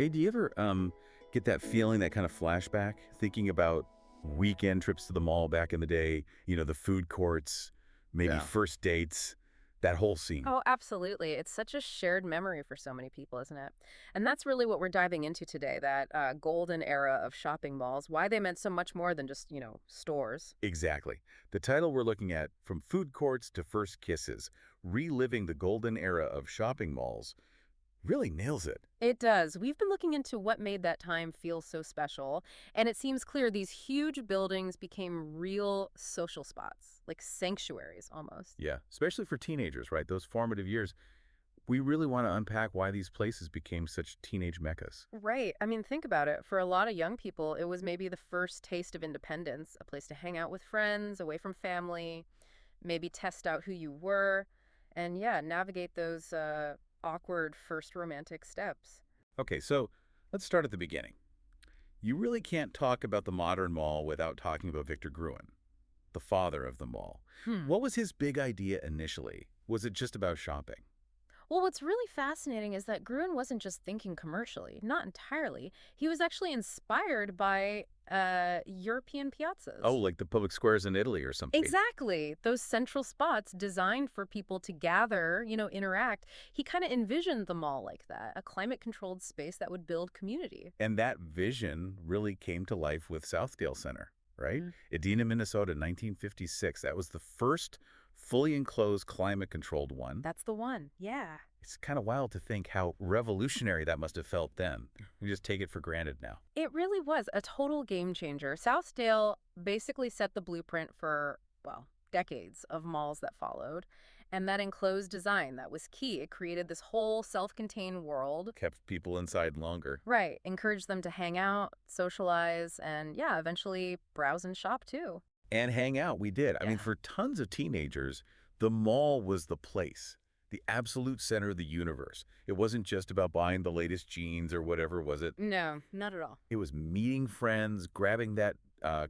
Hey, do you ever get that feeling, that kind of flashback, thinking about weekend trips to the mall back in the day, the food courts, maybe Yeah. first dates, that whole scene? Oh, absolutely. It's such a shared memory for so many people, isn't it? And that's really what we're diving into today, that golden era of shopping malls, why they meant so much more than just, stores. Exactly. The title we're looking at, From Food Courts to First Kisses, Reliving the Golden Era of Shopping Malls, really nails it. It does. We've been looking into what made that time feel so special, and it seems clear these huge buildings became real social spots, like sanctuaries almost. Yeah, especially for teenagers, right? Those formative years. We really want to unpack why these places became such teenage meccas. Right. I mean, think about it. For a lot of young people, it was maybe the first taste of independence, a place to hang out with friends, away from family, maybe test out who you were, and yeah, navigate those awkward first romantic steps. Okay, so let's start at the beginning. You really can't talk about the modern mall without talking about Victor Gruen, the father of the mall. Hmm. What was his big idea initially? Was it just about shopping? Well, what's really fascinating is that Gruen wasn't just thinking commercially, not entirely. He was actually inspired by European Oh, piazzas. like the public squares in Italy or something. Exactly. Those central spots designed for people to gather, interact. He kind of envisioned the mall like that, a climate controlled space that would build community. And that vision really came to life with Southdale Center, right? Edina, Minnesota, 1956. That was the first fully enclosed climate-controlled one. That's the one. Yeah. It's kind of wild to think how revolutionary that must have felt then. We just take it for granted now. It really was a total game changer. Southdale basically set the blueprint for, well, decades of malls that followed. And that enclosed design, that was key. It created this whole self-contained world. Kept people inside longer. Right. Encouraged them to hang out, socialize, and yeah, eventually browse and shop too. And hang out. We did. I mean, Yeah. for tons of teenagers, the mall was the place, the absolute center of the universe. It wasn't just about buying the latest jeans or whatever was it. No, not at all. It was meeting friends, grabbing that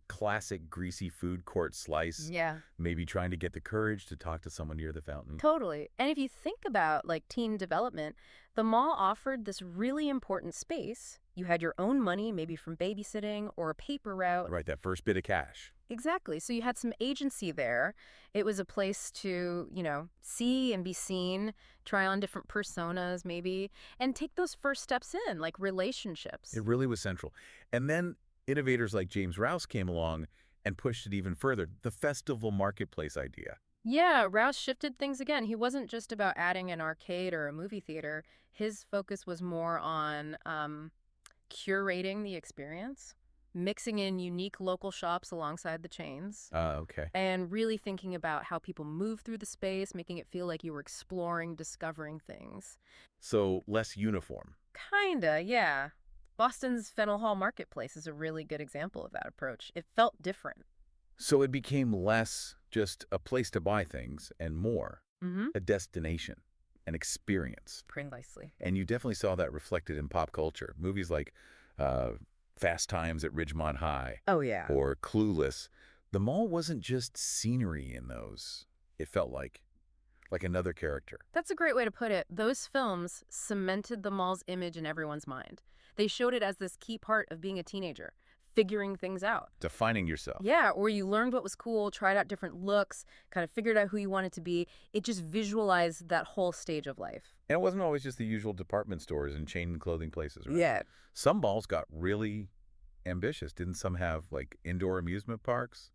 classic greasy food court slice, Yeah. maybe trying to get the courage to talk to someone near the fountain. Totally. And if you think about like teen development, the mall offered this really important space. You had your own money, maybe from babysitting or a paper route. Right, that first bit of cash. Exactly. So you had some agency there. It was a place to, see and be seen, try on different personas maybe, and take those first steps in, like relationships. It really was central. And then innovators like James Rouse came along and pushed it even further, the festival marketplace idea. Yeah, Rouse shifted things again. He wasn't just about adding an arcade or a movie theater. His focus was more on curating the experience, mixing in unique local shops alongside the chains, Okay. and really thinking about how people move through the space, making it feel like you were exploring, discovering things. So less uniform. Kinda, yeah. Boston's Fennel Hall Marketplace is a really good example of that approach. It felt different. So it became less just a place to buy things and more Mm-hmm. a destination, an experience. Precisely. And you definitely saw that reflected in pop culture. Movies like uh, Fast Times at Ridgemont High Oh, yeah. or Clueless. The mall wasn't just scenery in those. It felt like another character. That's a great way to put it. Those films cemented the mall's image in everyone's mind. They showed it as this key part of being a teenager, figuring things out. Defining yourself. Yeah, or you learned what was cool, tried out different looks, kind of figured out who you wanted to be. It just visualized that whole stage of life. And it wasn't always just the usual department stores and chain clothing places, right? Yeah. Some malls got really ambitious. Didn't some have like indoor amusement parks,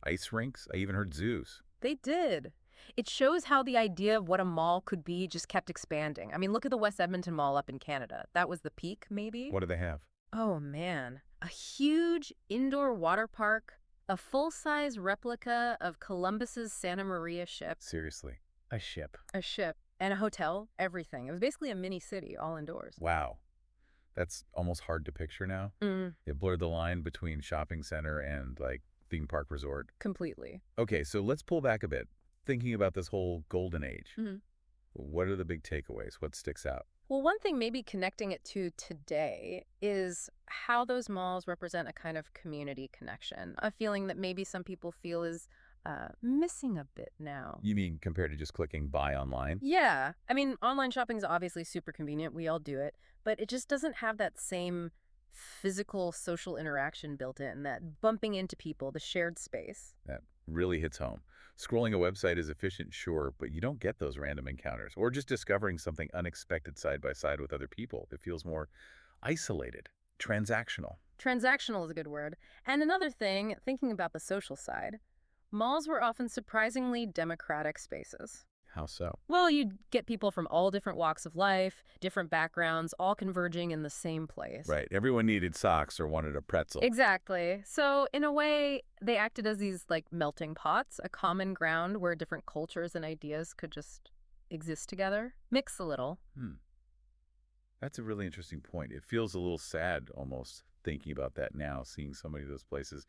ice rinks? I even heard zoos. They did. It shows how the idea of what a mall could be just kept expanding. I mean, look at the West Edmonton Mall up in Canada. That was the peak, maybe? What do they have? Oh, man. A huge indoor water park, a full-size replica of Columbus's Santa Maria ship, Seriously. A ship. a ship, and a hotel, everything. It was basically a mini city, all indoors. Wow. That's almost hard to picture now. Mm, It blurred the line between shopping center and like theme park resort. completely. Okay, so let's pull back a bit. Thinking about this whole golden age. Mhm. What are the big takeaways? What sticks out? Well, one thing maybe connecting it to today is how those malls represent a kind of community connection, a feeling that maybe some people feel is missing a bit now. You mean compared to just clicking buy online? Yeah. I mean, online shopping is obviously super convenient. We all do it. But it just doesn't have that same physical social interaction built in, that bumping into people, the shared space. That really hits home. Scrolling a website is efficient, sure, but you don't get those random encounters or just discovering something unexpected side by side with other people. It feels more isolated, transactional. Transactional is a good word. And another thing, thinking about the social side, malls were often surprisingly democratic spaces. How so? Well, you'd get people from all different walks of life, different backgrounds, all converging in the same place. Right. Everyone needed socks or wanted a pretzel. Exactly. So, in a way, they acted as these like melting pots, a common ground where different cultures and ideas could just exist together, mix a little. Hmm. That's a really interesting point. It feels a little sad almost thinking about that now, seeing so many of those places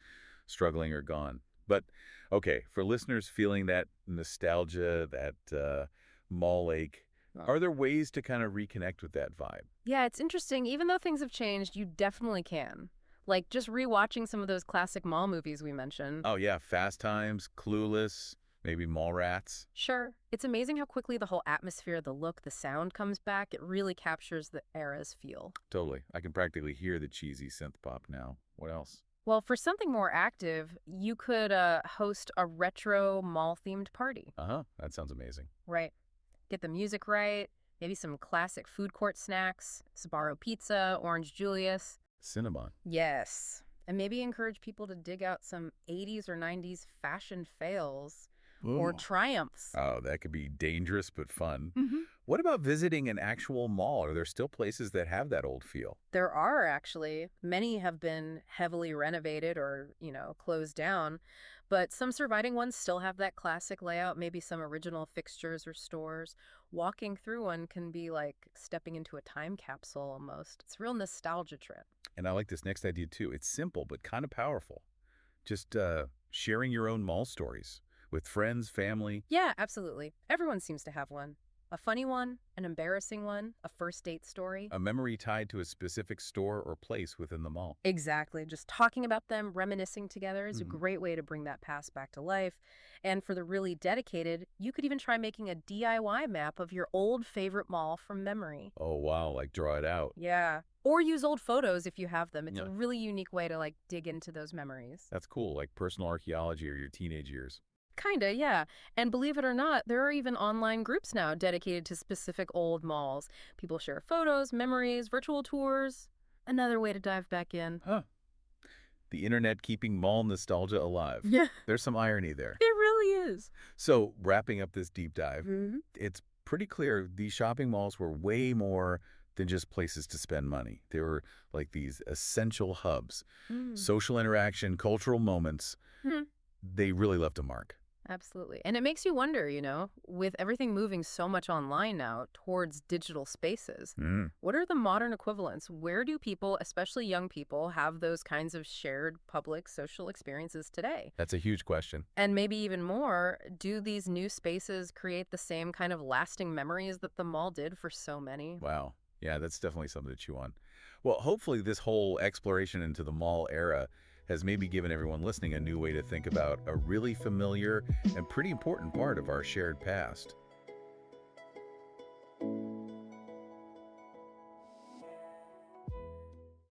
struggling or gone. But okay, for listeners feeling that nostalgia, that mall ache, Well, are there ways to kind of reconnect with that vibe? yeah, it's interesting. Even though things have changed, you definitely can. Like just rewatching some of those classic mall movies we mentioned. Oh yeah, Fast Times, Clueless, maybe Mall Rats. Sure. It's amazing how quickly the whole atmosphere, the look, the sound comes back. It really captures the era's feel. Totally. I can practically hear the cheesy synth pop now. What else? Well, for something more active, you could host a retro mall themed party, Uh-huh. That sounds amazing. right? Get the music right, maybe some classic food court snacks, Sbarro pizza, Orange Julius. Cinnabon. Yes. And maybe encourage people to dig out some 80s or 90s fashion fails or Ooh. triumphs. Oh, that could be dangerous but fun. Hmm. What about visiting an actual mall? Are there still places that have that old feel? There are actually. Many have been heavily renovated or, closed down, but some surviving ones still have that classic layout, maybe some original fixtures or stores. Walking through one can be like stepping into a time capsule almost. It's a real nostalgia trip. And I like this next idea too. It's simple but kind of powerful. Just sharing your own mall stories with friends, family, Yeah, absolutely. Everyone seems to have one. A funny one, an embarrassing one, a first date story. a memory tied to a specific store or place within the mall. Exactly. Just talking about them, reminiscing together is a Hmm. great way to bring that past back to life. And for the really dedicated, you could even try making a DIY map of your old favorite mall from memory. Oh, wow, like draw it out. Yeah. Or use old photos if you have them. It's a Yeah. really unique way to like dig into those memories. That's cool, like personal archaeology or your teenage years. Kinda, yeah. And believe it or not, there are even online groups now dedicated to specific old malls. People share photos, memories, virtual tours. Another way to dive back in. Huh. The internet keeping mall nostalgia alive. Yeah, There's some irony there. it really is. So, wrapping up this deep dive, Hmm. it's pretty clear these shopping malls were way more than just places to spend money. They were like these essential hubs, social interaction, cultural moments. Hmm. They really left a mark. Absolutely. And it makes you wonder, with everything moving so much online now towards digital spaces, Mm, what are the modern equivalents? Where do people, especially young people, have those kinds of shared public social experiences today? that's a huge question. And maybe even more, do these new spaces create the same kind of lasting memories that the mall did for so many? Wow. Yeah, that's definitely something to chew on. Well, hopefully this whole exploration into the mall era has maybe given everyone listening a new way to think about a really familiar and pretty important part of our shared past.